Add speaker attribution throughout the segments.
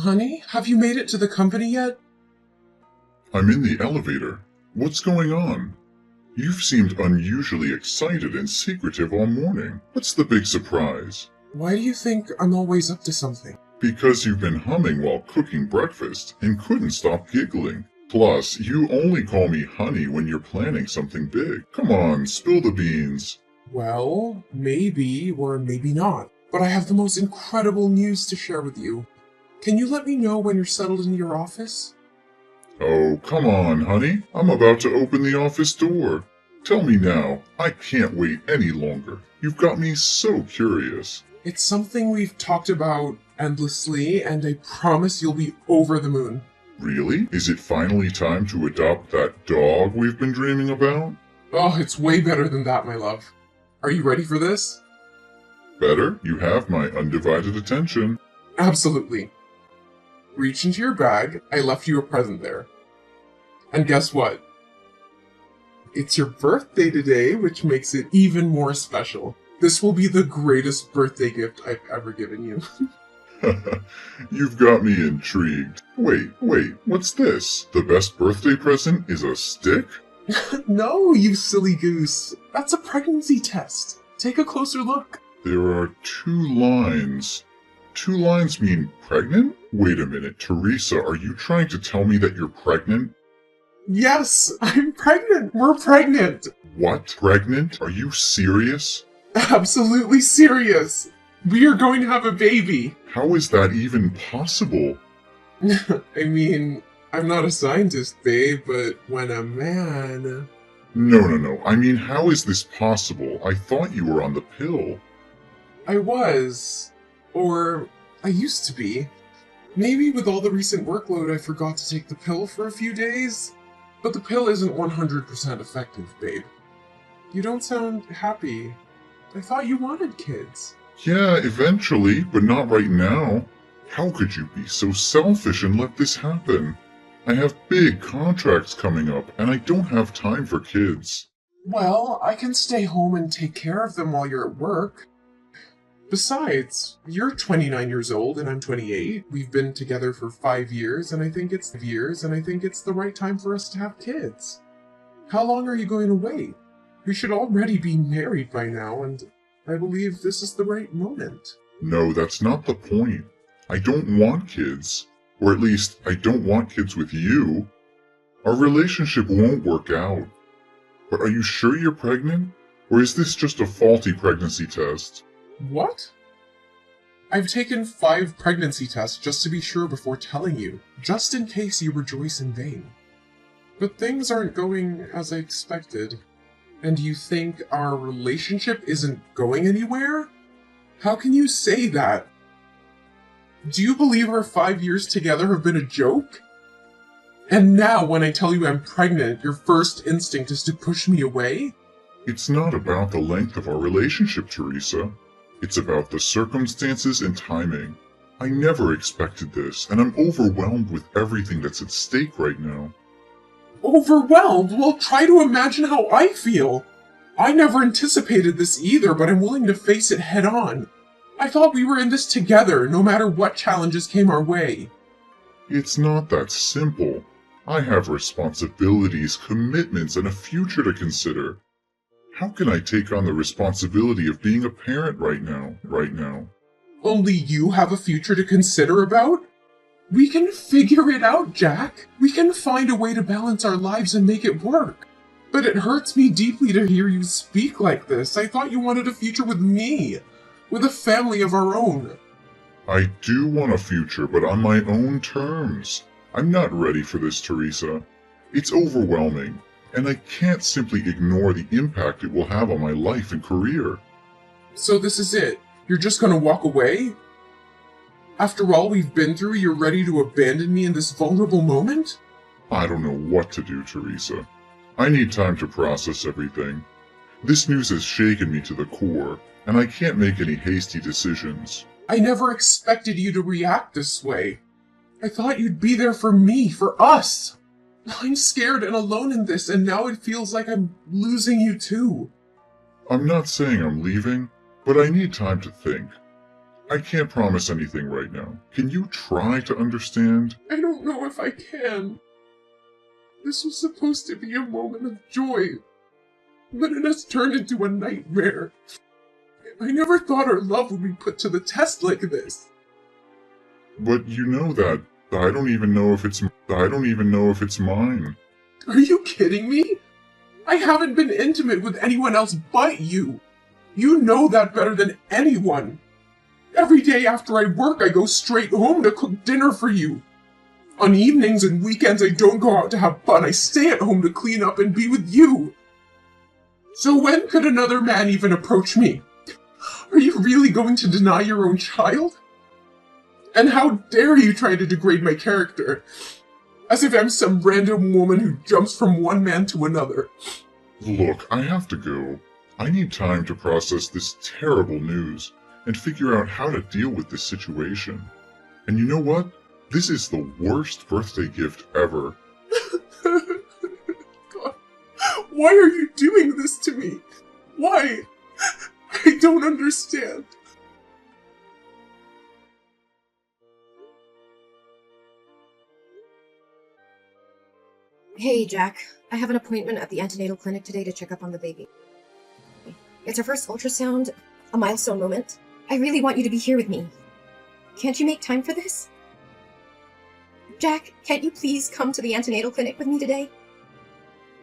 Speaker 1: Honey, have you made it to the company yet?
Speaker 2: I'm in the elevator. What's going on? You've seemed unusually excited and secretive all morning. What's the big surprise?
Speaker 1: Why do you think I'm always up to something?
Speaker 2: Because you've been humming while cooking breakfast and couldn't stop giggling. Plus, you only call me honey when you're planning something big. Come on, spill the beans.
Speaker 1: Well, maybe or maybe not. But I have the most incredible news to share with you. Can you let me know when you're settled into your office?
Speaker 2: Oh, come on, honey. I'm about to open the office door. Tell me now. I can't wait any longer. You've got me so curious.
Speaker 1: It's something we've talked about endlessly, and I promise you'll be over the moon.
Speaker 2: Really? Is it finally time to adopt that dog we've been dreaming about?
Speaker 1: Oh, it's way better than that, my love. Are you ready for this?
Speaker 2: Better? You have my undivided attention.
Speaker 1: Absolutely. Reach into your bag. I left you a present there. And guess what? It's your birthday today, which makes it even more special. This will be the greatest birthday gift I've ever given you.
Speaker 2: You've got me intrigued. Wait, what's this? The best birthday present is a stick?
Speaker 1: No, you silly goose. That's a pregnancy test. Take a closer look.
Speaker 2: There are 2 lines. 2 lines mean pregnant? Wait a minute, Teresa, are you trying to tell me that you're pregnant?
Speaker 1: Yes, I'm pregnant. We're pregnant.
Speaker 2: What? Pregnant? Are you serious?
Speaker 1: Absolutely serious. We are going to have a baby.
Speaker 2: How is that even possible?
Speaker 1: I mean, I'm not a scientist, babe, but when a man...
Speaker 2: No. I mean, how is this possible? I thought you were on the pill.
Speaker 1: I was. Or, I used to be. Maybe with all the recent workload I forgot to take the pill for a few days. But the pill isn't 100% effective, babe. You don't sound happy. I thought you wanted kids.
Speaker 2: Yeah, eventually, but not right now. How could you be so selfish and let this happen? I have big contracts coming up, and I don't have time for kids.
Speaker 1: Well, I can stay home and take care of them while you're at work. Besides, you're 29 years old and I'm 28. We've been together for 5 years, and I think it's the right time for us to have kids. How long are you going to wait? We should already be married by now, and I believe this is the right moment.
Speaker 2: No, that's not the point. I don't want kids. Or at least, I don't want kids with you. Our relationship won't work out. But are you sure you're pregnant? Or is this just a faulty pregnancy test?
Speaker 1: What? I've taken 5 pregnancy tests just to be sure before telling you, just in case you rejoice in vain. But things aren't going as I expected. And you think our relationship isn't going anywhere? How can you say that? Do you believe our 5 years together have been a joke? And now when I tell you I'm pregnant, your first instinct is to push me away?
Speaker 2: It's not about the length of our relationship, Teresa. It's about the circumstances and timing. I never expected this, and I'm overwhelmed with everything that's at stake right now.
Speaker 1: Overwhelmed? Well, try to imagine how I feel. I never anticipated this either, but I'm willing to face it head on. I thought we were in this together, no matter what challenges came our way.
Speaker 2: It's not that simple. I have responsibilities, commitments, and a future to consider. How can I take on the responsibility of being a parent right now?
Speaker 1: Only you have a future to consider about? We can figure it out, Jack. We can find a way to balance our lives and make it work. But it hurts me deeply to hear you speak like this. I thought you wanted a future with me, with a family of our own.
Speaker 2: I do want a future, but on my own terms. I'm not ready for this, Teresa. It's overwhelming, and I can't simply ignore the impact it will have on my life and career.
Speaker 1: So this is it? You're just gonna walk away? After all we've been through, you're ready to abandon me in this vulnerable moment?
Speaker 2: I don't know what to do, Teresa. I need time to process everything. This news has shaken me to the core, and I can't make any hasty decisions.
Speaker 1: I never expected you to react this way. I thought you'd be there for me, for us. I'm scared and alone in this, and now it feels like I'm losing you too.
Speaker 2: I'm not saying I'm leaving, but I need time to think. I can't promise anything right now. Can you try to understand?
Speaker 1: I don't know if I can. This was supposed to be a moment of joy, but it has turned into a nightmare. I never thought our love would be put to the test like this.
Speaker 2: But you know that I don't even know if it's mine.
Speaker 1: Are you kidding me? I haven't been intimate with anyone else but you. You know that better than anyone. Every day after I work, I go straight home to cook dinner for you. On evenings and weekends, I don't go out to have fun. I stay at home to clean up and be with you. So when could another man even approach me? Are you really going to deny your own child? And how dare you try to degrade my character? As if I'm some random woman who jumps from one man to another.
Speaker 2: Look, I have to go. I need time to process this terrible news and figure out how to deal with this situation. And you know what? This is the worst birthday gift ever.
Speaker 1: God, why are you doing this to me? Why? I don't understand.
Speaker 3: Hey, Jack. I have an appointment at the antenatal clinic today to check up on the baby. It's her first ultrasound, a milestone moment. I really want you to be here with me. Can't you make time for this? Jack, can't you please come to the antenatal clinic with me today?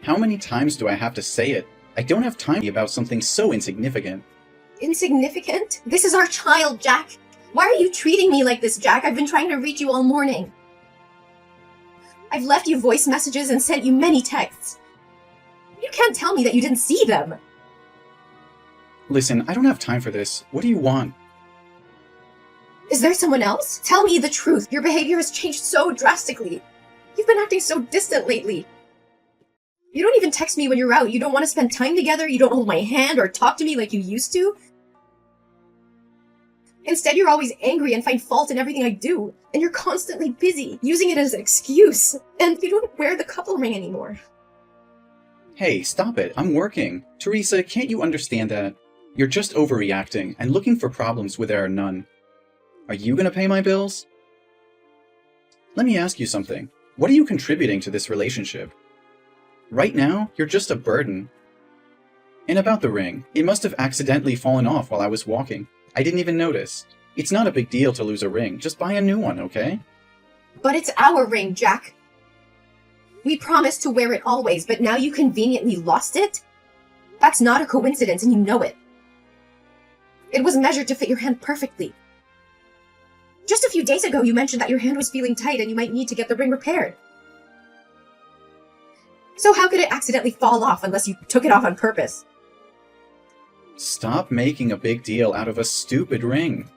Speaker 4: How many times do I have to say it? I don't have time about something so insignificant.
Speaker 3: Insignificant? This is our child, Jack. Why are you treating me like this, Jack? I've been trying to reach you all morning. I've left you voice messages and sent you many texts. You can't tell me that you didn't see them.
Speaker 4: Listen, I don't have time for this. What do you want?
Speaker 3: Is there someone else? Tell me the truth. Your behavior has changed so drastically. You've been acting so distant lately. You don't even text me when you're out. You don't want to spend time together. You don't hold my hand or talk to me like you used to. Instead, you're always angry and find fault in everything I do. And you're constantly busy, using it as an excuse. And you don't wear the couple ring anymore.
Speaker 4: Hey, stop it. I'm working. Teresa, can't you understand that? You're just overreacting and looking for problems where there are none. Are you gonna pay my bills? Let me ask you something. What are you contributing to this relationship? Right now, you're just a burden. And about the ring, it must have accidentally fallen off while I was walking. I didn't even notice. It's not a big deal to lose a ring. Just buy a new one, okay?
Speaker 3: But it's our ring, Jack. We promised to wear it always, but now you conveniently lost it? That's not a coincidence, and you know it. It was measured to fit your hand perfectly. Just a few days ago, you mentioned that your hand was feeling tight and you might need to get the ring repaired. So how could it accidentally fall off unless you took it off on purpose?
Speaker 4: Stop making a big deal out of a stupid ring.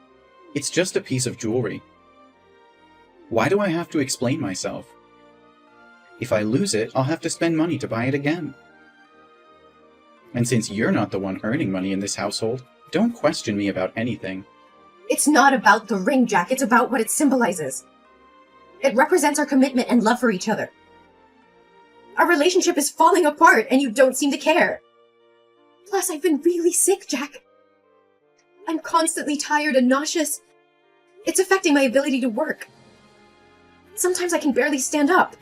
Speaker 4: It's just a piece of jewelry. Why do I have to explain myself? If I lose it, I'll have to spend money to buy it again. And since you're not the one earning money in this household, don't question me about anything.
Speaker 3: It's not about the ring, Jack. It's about what it symbolizes. It represents our commitment and love for each other. Our relationship is falling apart, and you don't seem to care. Plus, I've been really sick, Jack. I'm constantly tired and nauseous. It's affecting my ability to work. Sometimes I can barely stand up.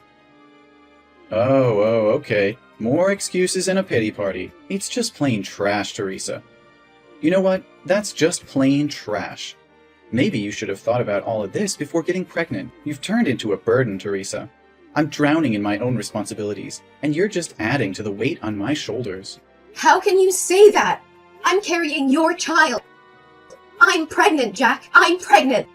Speaker 4: Oh, okay. More excuses and a pity party. It's just plain trash, Teresa. You know what? That's just plain trash. Maybe you should have thought about all of this before getting pregnant. You've turned into a burden, Teresa. I'm drowning in my own responsibilities, and you're just adding to the weight on my shoulders.
Speaker 3: How can you say that? I'm carrying your child. I'm pregnant, Jack. I'm pregnant.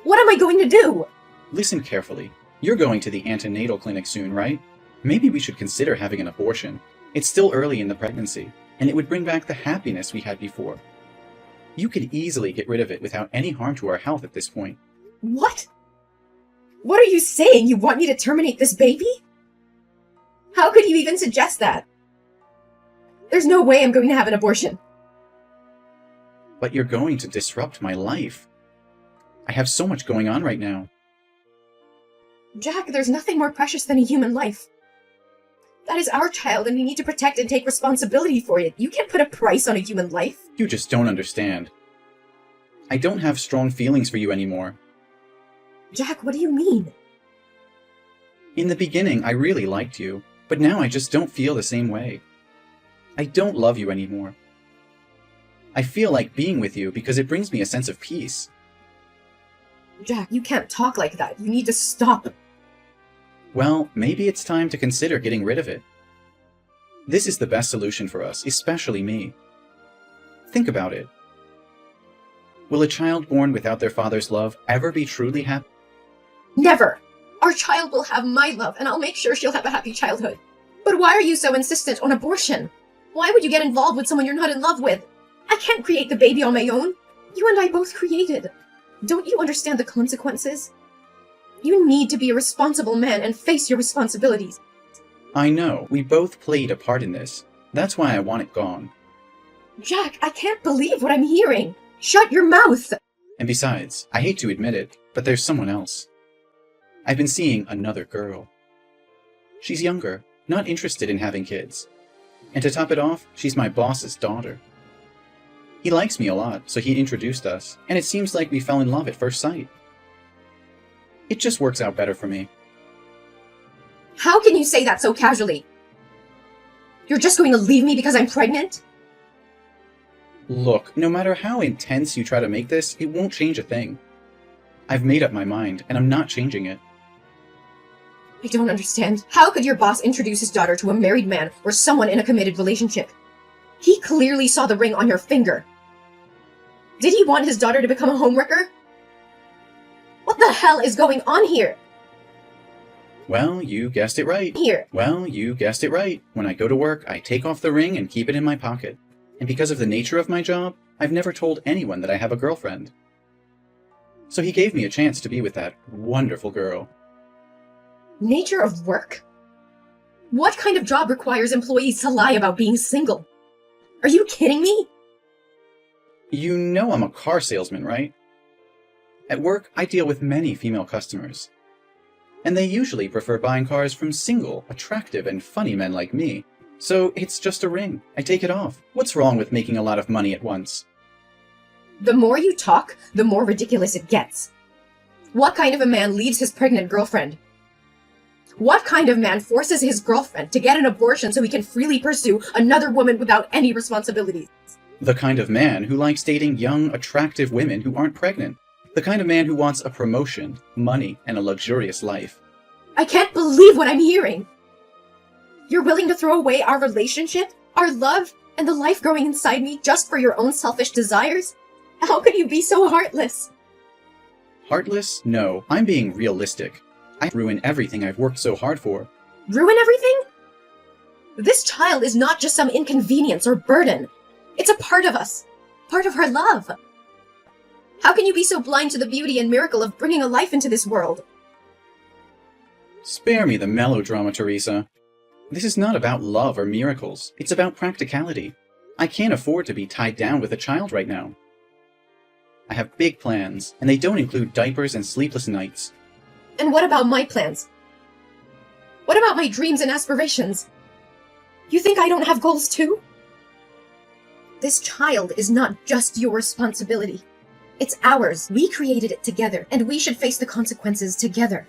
Speaker 3: What am I going to do?
Speaker 4: Listen carefully. You're going to the antenatal clinic soon, right? Maybe we should consider having an abortion. It's still early in the pregnancy, and it would bring back the happiness we had before. You could easily get rid of it without any harm to our health at this point.
Speaker 3: What? What are you saying? You want me to terminate this baby? How could you even suggest that? There's no way I'm going to have an abortion.
Speaker 4: But you're going to disrupt my life. I have so much going on right now.
Speaker 3: Jack, there's nothing more precious than a human life. That is our child, and we need to protect and take responsibility for it. You can't put a price on a human life.
Speaker 4: You just don't understand. I don't have strong feelings for you anymore.
Speaker 3: Jack, what do you mean?
Speaker 4: In the beginning, I really liked you, but now I just don't feel the same way. I don't love you anymore. I feel like being with you because it brings me a sense of peace.
Speaker 3: Jack, you can't talk like that. You need to stop.
Speaker 4: Well, maybe it's time to consider getting rid of it. This is the best solution for us, especially me. Think about it. Will a child born without their father's love ever be truly happy?
Speaker 3: Never! Our child will have my love, and I'll make sure she'll have a happy childhood. But why are you so insistent on abortion? Why would you get involved with someone you're not in love with? I can't create the baby on my own. You and I both created. Don't you understand the consequences? You need to be a responsible man and face your responsibilities.
Speaker 4: I know, we both played a part in this. That's why I want it gone.
Speaker 3: Jack, I can't believe what I'm hearing. Shut your mouth!
Speaker 4: And besides, I hate to admit it, but there's someone else. I've been seeing another girl. She's younger, not interested in having kids. And to top it off, she's my boss's daughter. He likes me a lot, so he introduced us, and it seems like we fell in love at first sight. It just works out better for me.
Speaker 3: How can you say that so casually? You're just going to leave me because I'm pregnant?
Speaker 4: Look, no matter how intense you try to make this, it won't change a thing. I've made up my mind, and I'm not changing it.
Speaker 3: I don't understand. How could your boss introduce his daughter to a married man or someone in a committed relationship? He clearly saw the ring on your finger. Did he want his daughter to become a homewrecker? What the hell is going on here?
Speaker 4: Well, you guessed it right. Well, you guessed it right. When I go to work, I take off the ring and keep it in my pocket. And because of the nature of my job, I've never told anyone that I have a girlfriend. So he gave me a chance to be with that wonderful girl.
Speaker 3: Nature of work? What kind of job requires employees to lie about being single? Are you kidding me?
Speaker 4: You know I'm a car salesman, right? At work, I deal with many female customers. And they usually prefer buying cars from single, attractive, and funny men like me. So it's just a ring. I take it off. What's wrong with making a lot of money at once?
Speaker 3: The more you talk, the more ridiculous it gets. What kind of a man leaves his pregnant girlfriend? What kind of man forces his girlfriend to get an abortion so he can freely pursue another woman without any responsibilities?
Speaker 4: The kind of man who likes dating young, attractive women who aren't pregnant. The kind of man who wants a promotion, money, and a luxurious life.
Speaker 3: I can't believe what I'm hearing! You're willing to throw away our relationship, our love, and the life growing inside me just for your own selfish desires? How could you be so heartless?
Speaker 4: Heartless? No, I'm being realistic. I ruin everything I've worked so hard for.
Speaker 3: Ruin everything? This child is not just some inconvenience or burden. It's a part of us. Part of her love. How can you be so blind to the beauty and miracle of bringing a life into this world?
Speaker 4: Spare me the melodrama, Teresa. This is not about love or miracles. It's about practicality. I can't afford to be tied down with a child right now. I have big plans, and they don't include diapers and sleepless nights.
Speaker 3: And what about my plans? What about my dreams and aspirations? You think I don't have goals too? This child is not just your responsibility. It's ours. We created it together, and we should face the consequences together.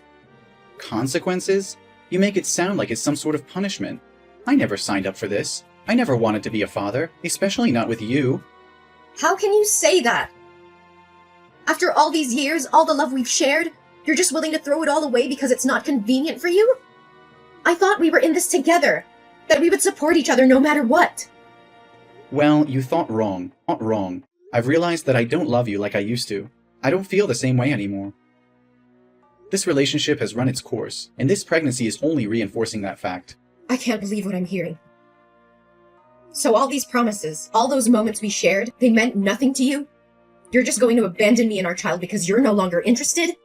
Speaker 4: Consequences? You make it sound like it's some sort of punishment. I never signed up for this. I never wanted to be a father, especially not with you.
Speaker 3: How can you say that? After all these years, all the love we've shared, you're just willing to throw it all away because it's not convenient for you? I thought we were in this together, that we would support each other no matter what.
Speaker 4: Well, you thought wrong. Not wrong. I've realized that I don't love you like I used to. I don't feel the same way anymore. This relationship has run its course, and this pregnancy is only reinforcing that fact.
Speaker 3: I can't believe what I'm hearing. So all these promises, all those moments we shared, they meant nothing to you? You're just going to abandon me and our child because you're no longer interested?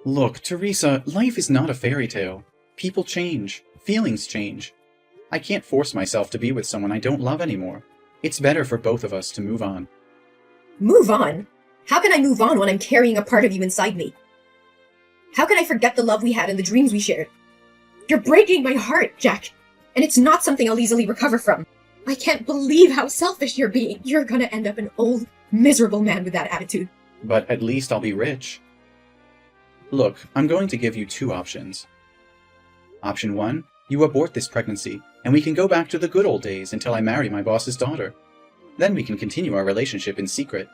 Speaker 4: Look, Teresa, life is not a fairy tale. People change. Feelings change. I can't force myself to be with someone I don't love anymore. It's better for both of us to move on.
Speaker 3: Move on? How can I move on when I'm carrying a part of you inside me? How can I forget the love we had and the dreams we shared? You're breaking my heart, Jack, and it's not something I'll easily recover from. I can't believe how selfish you're being. You're gonna end up an old, Miserable man with that attitude.
Speaker 4: But at least I'll be rich. Look, I'm going to give you 2 options. Option 1, you abort this pregnancy, and we can go back to the good old days until I marry my boss's daughter. Then we can continue our relationship in secret.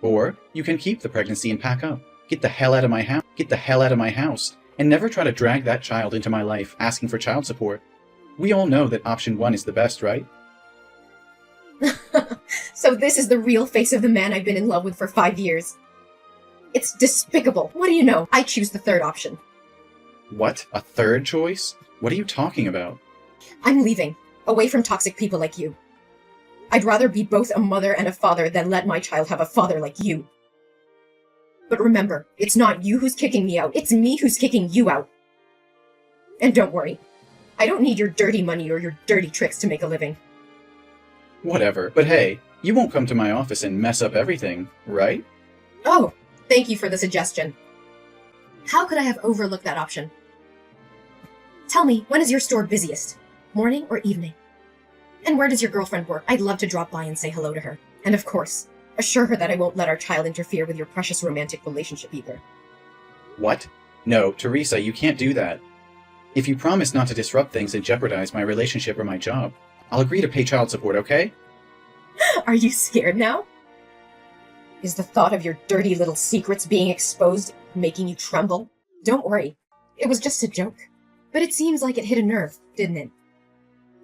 Speaker 4: Or, you can keep the pregnancy and pack up. Get the hell out of my house. Get the hell out of my house. And never try to drag that child into my life asking for child support. We all know that option 1 is the best, right?
Speaker 3: So this is the real face of the man I've been in love with for 5 years. It's despicable. What do you know? I choose the third option.
Speaker 4: What? A third choice? What are you talking about?
Speaker 3: I'm leaving, away from toxic people like you. I'd rather be both a mother and a father than let my child have a father like you. But remember, it's not you who's kicking me out, it's me who's kicking you out. And don't worry, I don't need your dirty money or your dirty tricks to make a living.
Speaker 4: Whatever, but hey, you won't come to my office and mess up everything, right?
Speaker 3: Oh, thank you for the suggestion. How could I have overlooked that option? Tell me, when is your store busiest? Morning or evening? And where does your girlfriend work? I'd love to drop by and say hello to her. And of course, assure her that I won't let our child interfere with your precious romantic relationship either.
Speaker 4: What? No, Teresa, you can't do that. If you promise not to disrupt things and jeopardize my relationship or my job, I'll agree to pay child support, okay?
Speaker 3: Are you scared now? Is the thought of your dirty little secrets being exposed making you tremble? Don't worry. It was just a joke. But it seems like it hit a nerve, didn't it?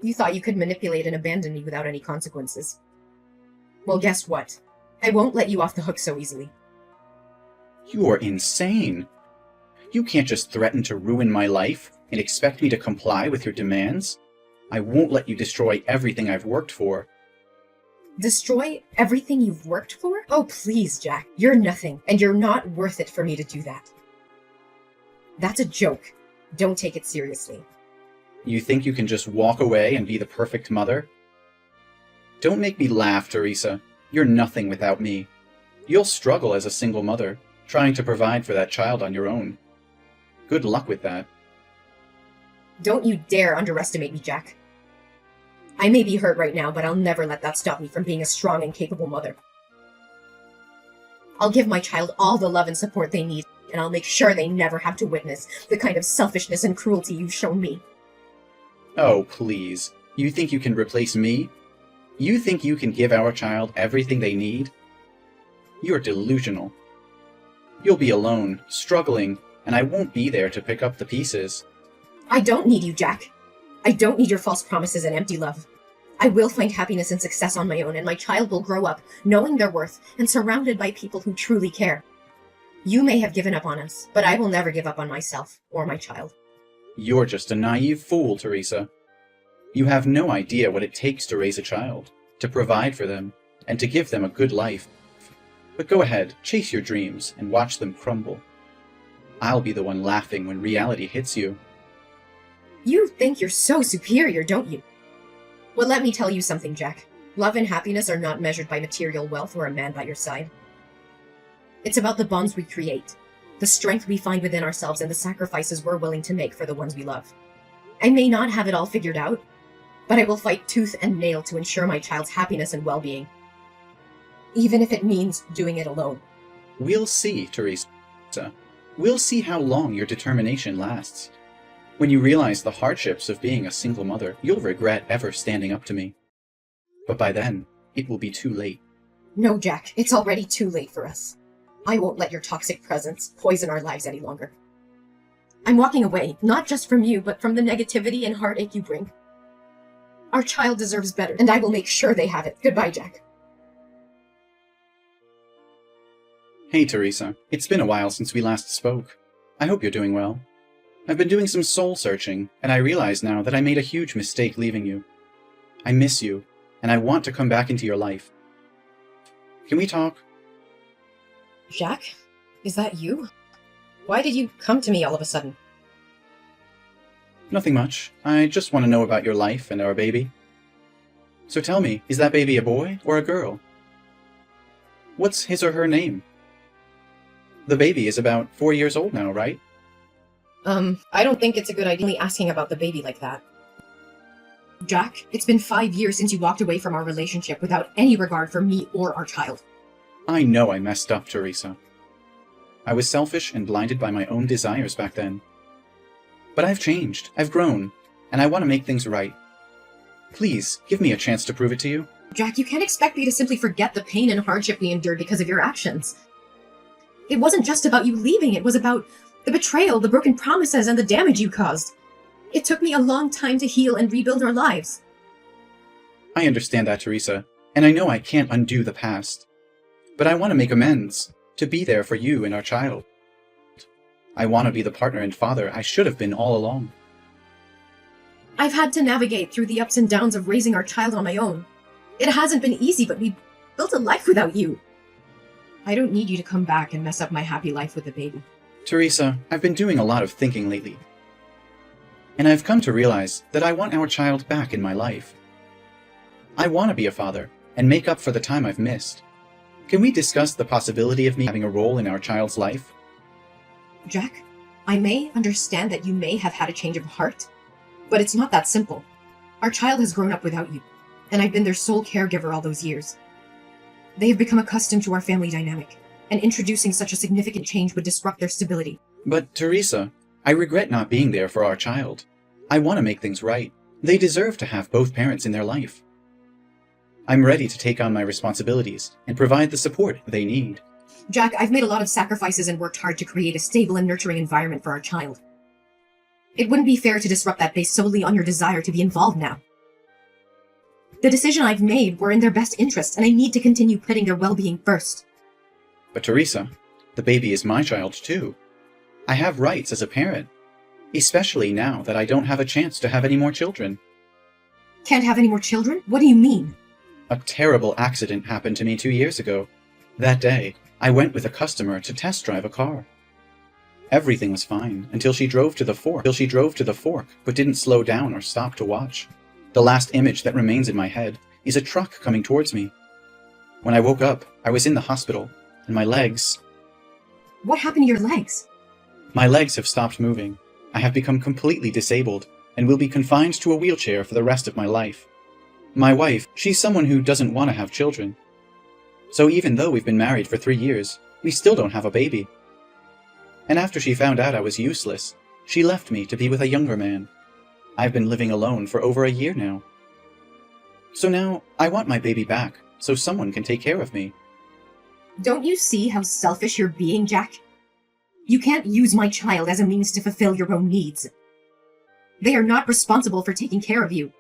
Speaker 3: You thought you could manipulate and abandon me without any consequences. Well, guess what? I won't let you off the hook so easily.
Speaker 4: You're insane. You can't just threaten to ruin my life and expect me to comply with your demands. I won't let you destroy everything I've worked for.
Speaker 3: Destroy everything you've worked for? Oh, please, Jack. You're nothing, and you're not worth it for me to do that. That's a joke. Don't take it seriously.
Speaker 4: You think you can just walk away and be the perfect mother? Don't make me laugh, Teresa. You're nothing without me. You'll struggle as a single mother, trying to provide for that child on your own. Good luck with that.
Speaker 3: Don't you dare underestimate me, Jack. I may be hurt right now, but I'll never let that stop me from being a strong and capable mother. I'll give my child all the love and support they need, and I'll make sure they never have to witness the kind of selfishness and cruelty you've shown me.
Speaker 4: Oh, please. You think you can replace me? You think you can give our child everything they need? You're delusional. You'll be alone, struggling, and I won't be there to pick up the pieces.
Speaker 3: I don't need you, Jack. I don't need your false promises and empty love. I will find happiness and success on my own, and my child will grow up knowing their worth and surrounded by people who truly care. You may have given up on us, but I will never give up on myself or my child.
Speaker 4: You're just a naive fool, Teresa. You have no idea what it takes to raise a child, to provide for them, and to give them a good life. But go ahead, chase your dreams, and watch them crumble. I'll be the one laughing when reality hits you.
Speaker 3: You think you're so superior, don't you? Well, let me tell you something, Jack. Love and happiness are not measured by material wealth or a man by your side. It's about the bonds we create, the strength we find within ourselves, and the sacrifices we're willing to make for the ones we love. I may not have it all figured out, but I will fight tooth and nail to ensure my child's happiness and well-being. Even if it means doing it alone.
Speaker 4: We'll see, Teresa. We'll see how long your determination lasts. When you realize the hardships of being a single mother, you'll regret ever standing up to me. But by then, it will be too late.
Speaker 3: No, Jack, it's already too late for us. I won't let your toxic presence poison our lives any longer. I'm walking away, not just from you, but from the negativity and heartache you bring. Our child deserves better, and I will make sure they have it. Goodbye, Jack.
Speaker 4: Hey, Teresa. It's been a while since we last spoke. I hope you're doing well. I've been doing some soul-searching, and I realize now that I made a huge mistake leaving you. I miss you, and I want to come back into your life. Can we talk?
Speaker 3: Jack? Is that you? Why did you come to me all of a sudden?
Speaker 4: Nothing much. I just want to know about your life and our baby. So tell me, is that baby a boy or a girl? What's his or her name? The baby is about 4 years old now, right?
Speaker 3: I don't think it's a good idea asking about the baby like that. Jack, it's been 5 years since you walked away from our relationship without any regard for me or our child.
Speaker 4: I know I messed up, Teresa. I was selfish and blinded by my own desires back then. But I've changed, I've grown, and I want to make things right. Please, give me a chance to prove it to you.
Speaker 3: Jack, you can't expect me to simply forget the pain and hardship we endured because of your actions. It wasn't just about you leaving, it was about the betrayal, the broken promises, and the damage you caused. It took me a long time to heal and rebuild our lives.
Speaker 4: I understand that, Teresa, and I know I can't undo the past. But I want to make amends, to be there for you and our child. I want to be the partner and father I should have been all along.
Speaker 3: I've had to navigate through the ups and downs of raising our child on my own. It hasn't been easy, but we built a life without you. I don't need you to come back and mess up my happy life with the baby.
Speaker 4: Teresa, I've been doing a lot of thinking lately. And I've come to realize that I want our child back in my life. I want to be a father and make up for the time I've missed. Can we discuss the possibility of me having a role in our child's life?
Speaker 3: Jack, I may understand that you may have had a change of heart, but it's not that simple. Our child has grown up without you, and I've been their sole caregiver all those years. They have become accustomed to our family dynamic, and introducing such a significant change would disrupt their stability.
Speaker 4: But, Teresa, I regret not being there for our child. I want to make things right. They deserve to have both parents in their life. I'm ready to take on my responsibilities and provide the support they need.
Speaker 3: Jack, I've made a lot of sacrifices and worked hard to create a stable and nurturing environment for our child. It wouldn't be fair to disrupt that based solely on your desire to be involved now. The decision I've made were in their best interest, and I need to continue putting their well-being first.
Speaker 4: But Teresa, the baby is my child too. I have rights as a parent, especially now that I don't have a chance to have any more children.
Speaker 3: Can't have any more children? What do you mean?
Speaker 4: A terrible accident happened to me 2 years ago. That day, I went with a customer to test drive a car. Everything was fine until she drove to the fork, but didn't slow down or stop to watch. The last image that remains in my head is a truck coming towards me. When I woke up, I was in the hospital, and my legs...
Speaker 3: What happened to your legs?
Speaker 4: My legs have stopped moving. I have become completely disabled, and will be confined to a wheelchair for the rest of my life. My wife, she's someone who doesn't want to have children. So even though we've been married for 3 years, we still don't have a baby. And after she found out I was useless, she left me to be with a younger man. I've been living alone for over a year now. So now, I want my baby back, so someone can take care of me.
Speaker 3: Don't you see how selfish you're being, Jack? You can't use my child as a means to fulfill your own needs. They are not responsible for taking care of you.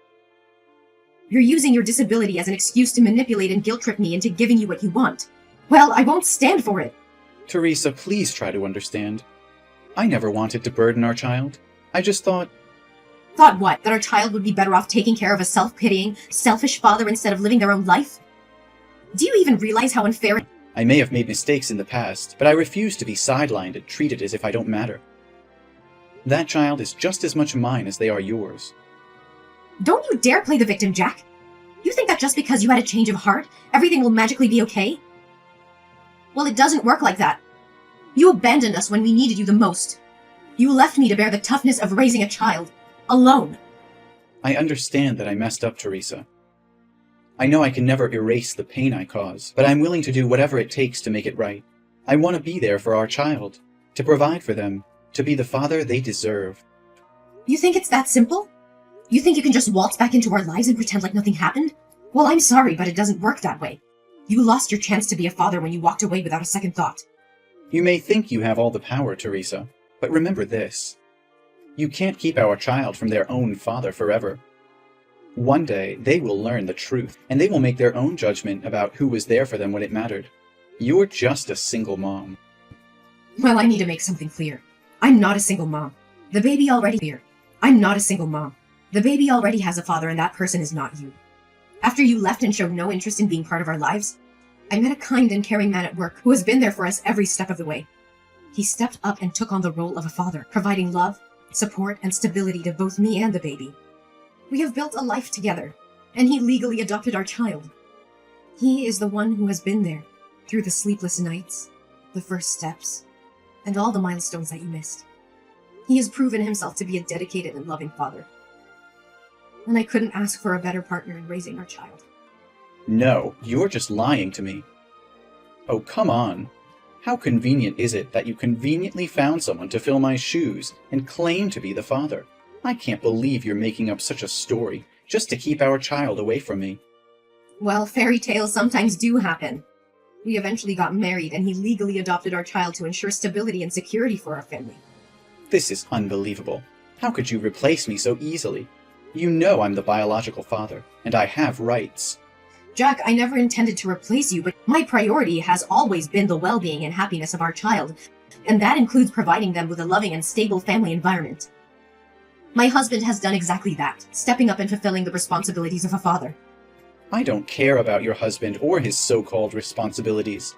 Speaker 3: You're using your disability as an excuse to manipulate and guilt-trip me into giving you what you want. Well, I won't stand for it.
Speaker 4: Teresa, please try to understand. I never wanted to burden our child. I just thought...
Speaker 3: Thought what? That our child would be better off taking care of a self-pitying, selfish father instead of living their own life? Do you even realize how unfair...
Speaker 4: I may have made mistakes in the past, but I refuse to be sidelined and treated as if I don't matter. That child is just as much mine as they are yours.
Speaker 3: Don't you dare play the victim, Jack! You think that just because you had a change of heart, everything will magically be okay? Well, it doesn't work like that. You abandoned us when we needed you the most. You left me to bear the toughness of raising a child, alone.
Speaker 4: I understand that I messed up, Teresa. I know I can never erase the pain I caused, but I'm willing to do whatever it takes to make it right. I want to be there for our child, to provide for them, to be the father they deserve.
Speaker 3: You think it's that simple? You think you can just waltz back into our lives and pretend like nothing happened? Well, I'm sorry, but it doesn't work that way. You lost your chance to be a father when you walked away without a second thought.
Speaker 4: You may think you have all the power, Teresa, but remember this. You can't keep our child from their own father forever. One day, they will learn the truth, and they will make their own judgment about who was there for them when it mattered. You're just a single mom.
Speaker 3: Well, I need to make something clear. I'm not a single mom. The baby already here. I'm not a single mom. The baby already has a father, and that person is not you. After you left and showed no interest in being part of our lives, I met a kind and caring man at work who has been there for us every step of the way. He stepped up and took on the role of a father, providing love, support, and stability to both me and the baby. We have built a life together, and he legally adopted our child. He is the one who has been there, through the sleepless nights, the first steps, and all the milestones that you missed. He has proven himself to be a dedicated and loving father. and I couldn't ask for a better partner in raising our child.
Speaker 4: No, you're just lying to me. Oh, come on. How convenient is it that you conveniently found someone to fill my shoes and claim to be the father? I can't believe you're making up such a story just to keep our child away from me.
Speaker 3: Well, fairy tales sometimes do happen. We eventually got married, and he legally adopted our child to ensure stability and security for our family.
Speaker 4: This is unbelievable. How could you replace me so easily? You know I'm the biological father, and I have rights.
Speaker 3: Jack, I never intended to replace you, but my priority has always been the well-being and happiness of our child, and that includes providing them with a loving and stable family environment. My husband has done exactly that, stepping up and fulfilling the responsibilities of a father.
Speaker 4: I don't care about your husband or his so-called responsibilities.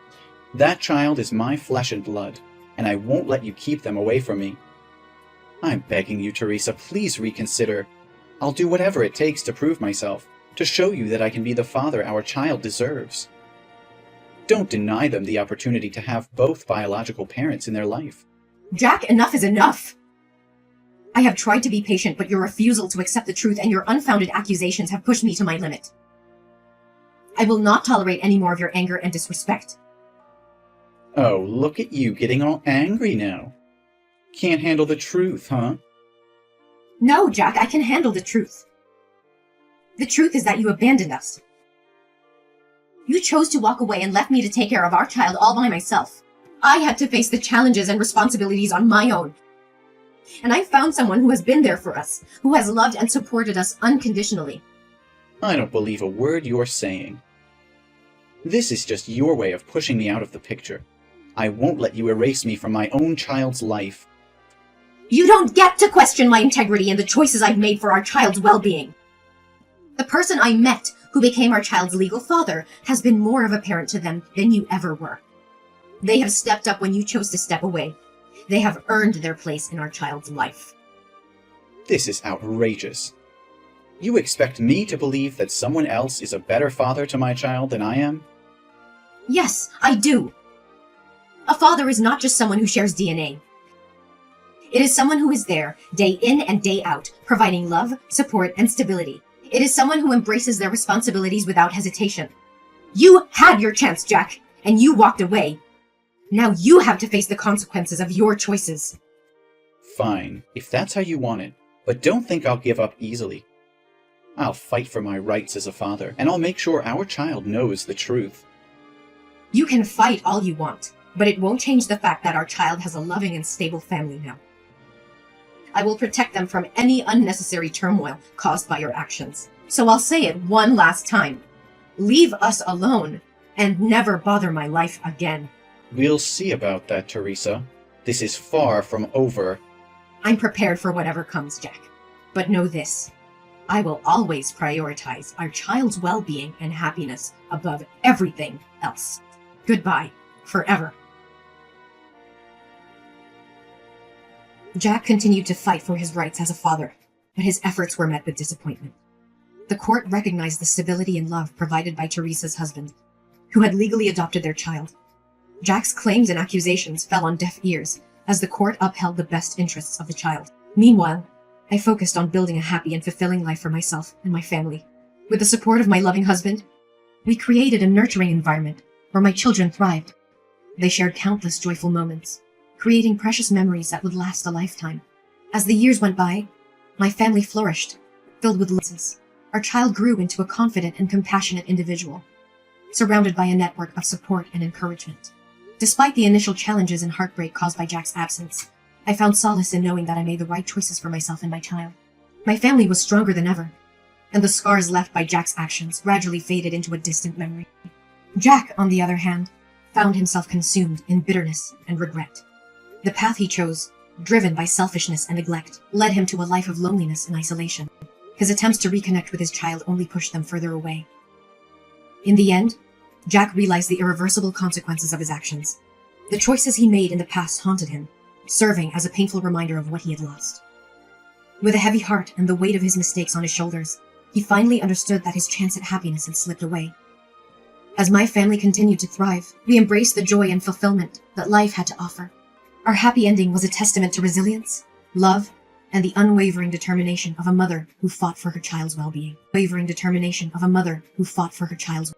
Speaker 4: That child is my flesh and blood, and I won't let you keep them away from me. I'm begging you, Teresa, please reconsider. I'll do whatever it takes to prove myself, to show you that I can be the father our child deserves. Don't deny them the opportunity to have both biological parents in their life.
Speaker 3: Jack, enough is enough! I have tried to be patient, but your refusal to accept the truth and your unfounded accusations have pushed me to my limit. I will not tolerate any more of your anger and disrespect.
Speaker 4: Oh, look at you getting all angry now. Can't handle the truth, huh?
Speaker 3: No, Jack, I can handle the truth. The truth is that you abandoned us. You chose to walk away and left me to take care of our child all by myself. I had to face the challenges and responsibilities on my own. And I found someone who has been there for us, who has loved and supported us unconditionally.
Speaker 4: I don't believe a word you're saying. This is just your way of pushing me out of the picture. I won't let you erase me from my own child's life.
Speaker 3: You don't get to question my integrity and the choices I've made for our child's well-being. The person I met, who became our child's legal father, has been more of a parent to them than you ever were. They have stepped up when you chose to step away. They have earned their place in our child's life.
Speaker 4: This is outrageous. You expect me to believe that someone else is a better father to my child than I am?
Speaker 3: Yes, I do. A father is not just someone who shares DNA. It is someone who is there, day in and day out, providing love, support, and stability. It is someone who embraces their responsibilities without hesitation. You had your chance, Jack, and you walked away. Now you have to face the consequences of your choices.
Speaker 4: Fine, if that's how you want it, but don't think I'll give up easily. I'll fight for my rights as a father, and I'll make sure our child knows the truth.
Speaker 3: You can fight all you want, but it won't change the fact that our child has a loving and stable family now. I will protect them from any unnecessary turmoil caused by your actions. So I'll say it one last time. Leave us alone, and never bother my life again.
Speaker 4: We'll see about that, Teresa. This is far from over.
Speaker 3: I'm prepared for whatever comes, Jack. But know this. I will always prioritize our child's well-being and happiness above everything else. Goodbye, forever. Jack continued to fight for his rights as a father, but his efforts were met with disappointment. The court recognized the stability and love provided by Teresa's husband, who had legally adopted their child. Jack's claims and accusations fell on deaf ears as the court upheld the best interests of the child. Meanwhile, I focused on building a happy and fulfilling life for myself and my family. With the support of my loving husband, we created a nurturing environment where my children thrived. They shared countless joyful moments, creating precious memories that would last a lifetime. As the years went by, my family flourished, filled with lessons. Our child grew into a confident and compassionate individual, surrounded by a network of support and encouragement. Despite the initial challenges and heartbreak caused by Jack's absence, I found solace in knowing that I made the right choices for myself and my child. My family was stronger than ever, and the scars left by Jack's actions gradually faded into a distant memory. Jack, on the other hand, found himself consumed in bitterness and regret. The path he chose, driven by selfishness and neglect, led him to a life of loneliness and isolation. His attempts to reconnect with his child only pushed them further away. In the end, Jack realized the irreversible consequences of his actions. The choices he made in the past haunted him, serving as a painful reminder of what he had lost. With a heavy heart and the weight of his mistakes on his shoulders, he finally understood that his chance at happiness had slipped away. As my family continued to thrive, we embraced the joy and fulfillment that life had to offer. Our happy ending was a testament to resilience, love, and the unwavering determination of a mother who fought for her child's well-being. Wavering determination of a mother who fought for her child's